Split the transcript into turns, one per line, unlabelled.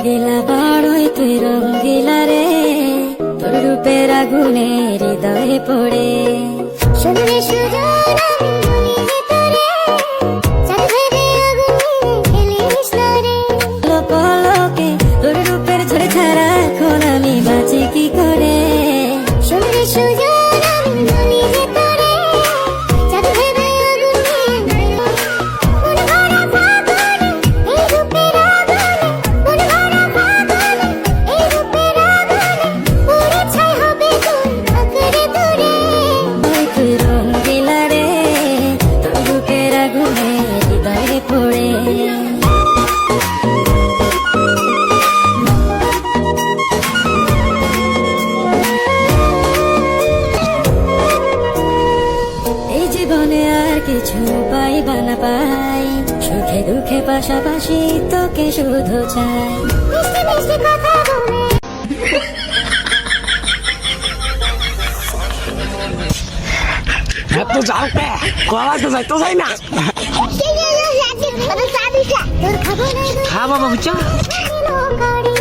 রঙ্গিলা বড়ই তুই রঙ্গিলা রে, তোর রূপের আগুনে হৃদয়ে পড়ে।
শুনলে সুজন আমি বলি যে তোরে, চাঁদের আগুনে খেলিস না রে।
পলকে তোর রূপের ঝরে ছাড়া এখন আমি বাঁচি কি করে।
শুনলে সুজন আমি বলি যে তোরে, চাঁদের আগুনে মন ভরা ফাগুনে, এই রূপের আগুনে, মন ভরা ফাগুনে, এই রূপের আগুনে, পুড়ে ছাই হবে কোন আকারে তোরে।
ওই তুই রঙ্গিলা রে, তোর রূপের আগুনে হৃদয়ে পড়ে। এই জীবনে আর কিছু পাইবা না পাই, সুখে দুঃখে পাশাপাশি তোকে শুধু চাই।
মিষ্টি মিষ্টি কথা বলে
এত যাও কে কলা তো যাই তো যাই না।
তোর খাবো না
হ্যাঁ বাবা বুঝছো
গাড়ি